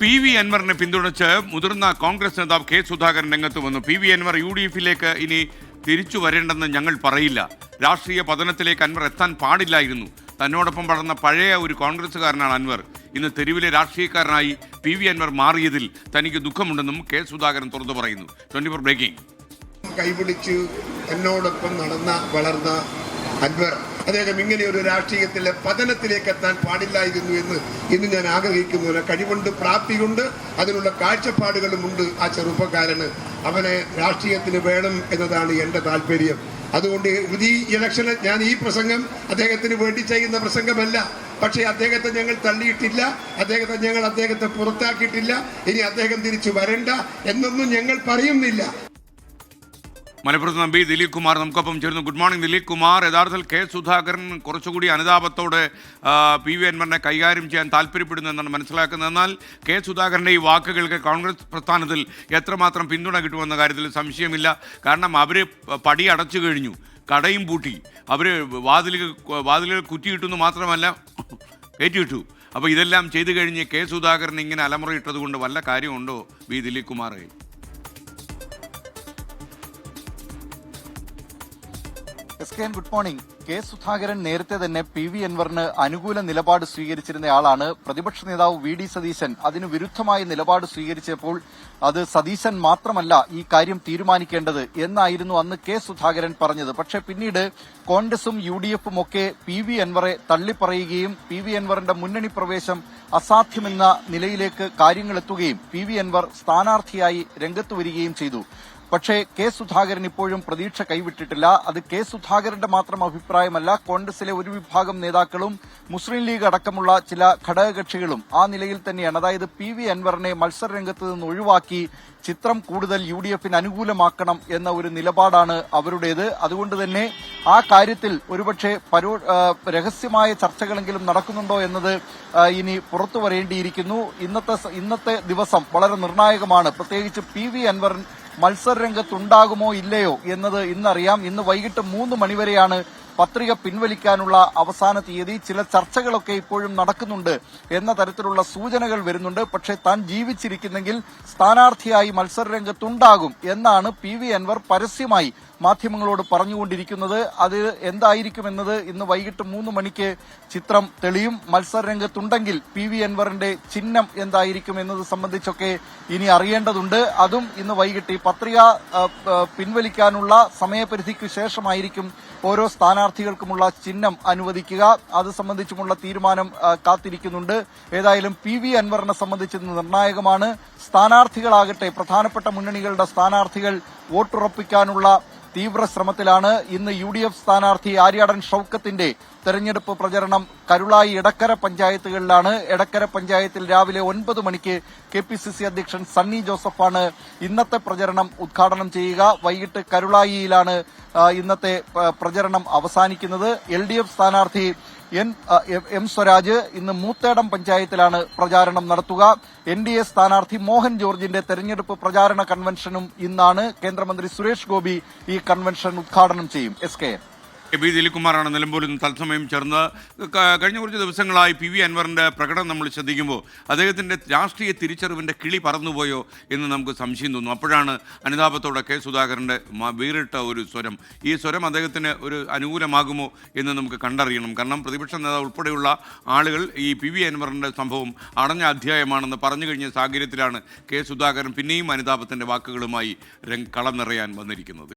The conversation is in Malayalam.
PV അൻവറിനെ പിന്തുണച്ച് മുതിർന്ന കോൺഗ്രസ് നേതാവ് കെ സുധാകരൻ രംഗത്ത് വന്നു. PV അൻവർ UDF-ലേക്ക് ഇനി തിരിച്ചു വരേണ്ടെന്ന് ഞങ്ങൾ പറയില്ല. രാഷ്ട്രീയ പതനത്തിലേക്ക് അൻവർ എത്താൻ പാടില്ലായിരുന്നു. തന്നോടൊപ്പം വളർന്ന പഴയ ഒരു കോൺഗ്രസ്സുകാരനാണ് അൻവർ. ഇന്ന് തെരുവിലെ രാഷ്ട്രീയക്കാരനായി PV അൻവർ മാറിയതിൽ തനിക്ക് ദുഃഖമുണ്ടെന്നും കെ സുധാകരൻ തുറന്നു പറയുന്നു. 24 ബ്രേക്കിംഗ്. കൈപിടിച്ച് എന്നോടൊപ്പം നടന്ന വളർന്ന അൻവർ അദ്ദേഹം ഇങ്ങനെ ഒരു രാഷ്ട്രീയത്തിലെ പതനത്തിലേക്ക് എത്താൻ പാടില്ലായിരുന്നു എന്ന് ഇന്ന് ഞാൻ ആഗ്രഹിക്കുന്നു. കഴിവുണ്ട്, പ്രാപ്തിയുണ്ട്, അതിനുള്ള കാഴ്ചപ്പാടുകളുമുണ്ട് ആ ചെറുപ്പക്കാരന്. അവനെ രാഷ്ട്രീയത്തിന് വേണം എന്നതാണ് എൻ്റെ താല്പര്യം. അതുകൊണ്ട് ഈ ഇലക്ഷന് ഞാൻ ഈ പ്രസംഗം അദ്ദേഹത്തിന് വേണ്ടി ചെയ്യുന്ന പ്രസംഗമല്ല. പക്ഷേ അദ്ദേഹത്തെ ഞങ്ങൾ തള്ളിയിട്ടില്ല, അദ്ദേഹത്തെ പുറത്താക്കിയിട്ടില്ല. ഇനി അദ്ദേഹം തിരിച്ചു വരണ്ട എന്നൊന്നും ഞങ്ങൾ പറയുന്നില്ല. മലപ്പുറത്ത് നമ്പി ദിലീപ് കുമാർ നമുക്കൊപ്പം ചേരുന്നു. Good morning Dilip Kumar. യഥാർത്ഥത്തിൽ കെ സുധാകരൻ കുറച്ചുകൂടി അനുതാപത്തോടെ PV അൻവറിനെ കൈകാര്യം ചെയ്യാൻ താല്പര്യപ്പെടുന്നു എന്നാണ് മനസ്സിലാക്കുന്നത്. എന്നാൽ കെ സുധാകരൻ്റെ ഈ വാക്കുകൾക്ക് കോൺഗ്രസ് പ്രസ്ഥാനത്തിൽ എത്രമാത്രം പിന്തുണ കിട്ടുമെന്ന കാര്യത്തിൽ സംശയമില്ല. കാരണം അവർ പടി അടച്ചു കഴിഞ്ഞു, കടയും പൂട്ടി, അവർ വാതിലുകൾ കുറ്റിയിട്ടുന്നു മാത്രമല്ല കയറ്റിയിട്ടു. അപ്പോൾ ഇതെല്ലാം ചെയ്തു കഴിഞ്ഞ് കെ സുധാകരൻ ഇങ്ങനെ അലമുറയിട്ടത് കൊണ്ട് വല്ല കാര്യമുണ്ടോ ദിലീപ് കുമാർ? Good morning. കെ സുധാകരൻ നേരത്തെ തന്നെ PV അൻവറിന് അനുകൂല നിലപാട് സ്വീകരിച്ചിരുന്നയാളാണ്. പ്രതിപക്ഷ നേതാവ് VD സതീശൻ അതിന് വിരുദ്ധമായ നിലപാട് സ്വീകരിച്ചപ്പോൾ അത് സതീശൻ മാത്രമല്ല ഈ കാര്യം തീരുമാനിക്കേണ്ടത് എന്നായിരുന്നു അന്ന് കെ സുധാകരൻ പറഞ്ഞത്. പക്ഷേ പിന്നീട് കോൺഗ്രസും UDF-ഉം ഒക്കെ PV അൻവറെ തള്ളിപ്പറയുകയും PV അൻവറിന്റെ മുന്നണി പ്രവേശം അസാധ്യമെന്ന നിലയിലേക്ക് കാര്യങ്ങൾ എത്തുകയും PV അൻവർ സ്ഥാനാർത്ഥിയായി രംഗത്ത് വരികയും ചെയ്തു. പക്ഷേ കെ സുധാകരൻ ഇപ്പോഴും പ്രതീക്ഷ കൈവിട്ടിട്ടില്ല. അത് കെ സുധാകരന്റെ മാത്രം അഭിപ്രായമല്ല. കോൺഗ്രസിലെ ഒരു വിഭാഗം നേതാക്കളും മുസ്ലിം ലീഗ് അടക്കമുള്ള ചില ഘടകകക്ഷികളും ആ നിലയിൽ തന്നെയാണ്. അതായത് PV അൻവറിനെ മത്സരരംഗത്ത് നിന്ന് ഒഴിവാക്കി ചിത്രം കൂടുതൽ UDF-ന് അനുകൂലമാക്കണം എന്ന ഒരു നിലപാടാണ് അവരുടേത്. അതുകൊണ്ട് തന്നെ ആ കാര്യത്തിൽ ഒരുപക്ഷെ രഹസ്യമായ ചർച്ചകളെങ്കിലും നടക്കുന്നുണ്ടോ എന്നത് ഇനി പുറത്തു വരേണ്ടിയിരിക്കുന്നു. ഇന്നത്തെ ദിവസം വളരെ നിർണായകമാണ്. പ്രത്യേകിച്ച് PV അൻവർ മത്സരരംഗത്തുണ്ടാകുമോ ഇല്ലയോ എന്നത് ഇന്നറിയാം. ഇന്ന് വൈകിട്ട് 3 മണിവരെയാണ് പത്രിക പിൻവലിക്കാനുള്ള അവസാന തീയതി. ചില ചർച്ചകളൊക്കെ ഇപ്പോഴും നടക്കുന്നുണ്ട് എന്ന തരത്തിലുള്ള സൂചനകൾ വരുന്നുണ്ട്. പക്ഷേ താൻ ജീവിച്ചിരിക്കുന്നെങ്കിൽ സ്ഥാനാർത്ഥിയായി മത്സരരംഗത്തുണ്ടാകും എന്നാണ് PV അൻവർ പരസ്യമായി മാധ്യമങ്ങളോട് പറഞ്ഞുകൊണ്ടിരിക്കുന്നത്. അത് എന്തായിരിക്കുമെന്നത് ഇന്ന് വൈകിട്ട് 3 മണിക്ക് ചിത്രം തെളിയും. മത്സരരംഗത്തുണ്ടെങ്കിൽ PV അൻവറിന്റെ ചിഹ്നം എന്തായിരിക്കും എന്നത് സംബന്ധിച്ചൊക്കെ ഇനി അറിയേണ്ടതുണ്ട്. അതും ഇന്ന് വൈകിട്ട് ഈ പത്രിക പിൻവലിക്കാനുള്ള സമയപരിധിക്ക് ശേഷമായിരിക്കും ഓരോ സ്ഥാനാർത്ഥികൾക്കുമുള്ള ചിഹ്നം അനുവദിക്കുക. അത് സംബന്ധിച്ചുമുള്ള തീരുമാനം കാത്തിരിക്കുന്നുണ്ട്. ഏതായാലും PV അൻവറിനെ സംബന്ധിച്ച് നിർണായകമാണ്. സ്ഥാനാർത്ഥികളാകട്ടെ, പ്രധാനപ്പെട്ട മുന്നണികളുടെ സ്ഥാനാർത്ഥികൾ വോട്ടുറപ്പിക്കാനുള്ള തീവ്ര ശ്രമത്തിലാണ്. ഇന്ന് UDF സ്ഥാനാർത്ഥി ആര്യാടൻ ഷൌക്കത്തിന്റെ തെരഞ്ഞെടുപ്പ് പ്രചരണം കരുളായി എടക്കര പഞ്ചായത്തുകളിലാണ്. എടക്കര പഞ്ചായത്തിൽ രാവിലെ 9 മണിക്ക് KPCC അധ്യക്ഷൻ സണ്ണി ജോസഫാണ് ഇന്നത്തെ പ്രചരണം ഉദ്ഘാടനം ചെയ്യുക. വൈകിട്ട് കരുളായിയിലാണ് ഇന്നത്തെ പ്രചരണം അവസാനിക്കുന്നത്. LDF സ്ഥാനാർത്ഥി M സ്വരാജ് ഇന്ന് മൂത്തേടം പഞ്ചായത്തിലാണ് പ്രചാരണം നടത്തുക. NDA സ്ഥാനാർത്ഥി മോഹൻ ജോർജിന്റെ തെരഞ്ഞെടുപ്പ് പ്രചാരണ കൺവെൻഷനും ഇന്നാണ്. കേന്ദ്രമന്ത്രി സുരേഷ് ഗോപി ഈ കൺവെൻഷൻ ഉദ്ഘാടനം ചെയ്യും. ദിലീപ് കുമാറാണ് നിലമ്പൂരിൽ നിന്ന് തത്സമയം ചേർന്ന്. കഴിഞ്ഞ കുറച്ച് ദിവസങ്ങളായി PV അൻവറിന്റെ പ്രകടനം നമ്മൾ ശ്രദ്ധിക്കുമ്പോൾ അദ്ദേഹത്തിന്റെ രാഷ്ട്രീയ തിരിച്ചറിവിന്റെ കിളി പറന്നുപോയോ എന്ന് നമുക്ക് സംശയം തോന്നും. അപ്പോഴാണ് അനുതാപത്തോടെ കെ സുധാകരന്റെ വേറിട്ട ഒരു സ്വരം. ഈ സ്വരം അദ്ദേഹത്തിന് ഒരു അനുകൂലമാകുമോ എന്ന് നമുക്ക് കണ്ടറിയണം. കാരണം പ്രതിപക്ഷ നേതാവ് ഉൾപ്പെടെയുള്ള ആളുകൾ ഈ PV അൻവറിന്റെ സംഭവം അടഞ്ഞ അധ്യായമാണെന്ന് പറഞ്ഞു കഴിഞ്ഞ സാഹചര്യത്തിലാണ് കെ സുധാകരൻ പിന്നെയും അനുതാപത്തിന്റെ വാക്കുകളുമായി കളം നിറയാൻ വന്നിരിക്കുന്നത്.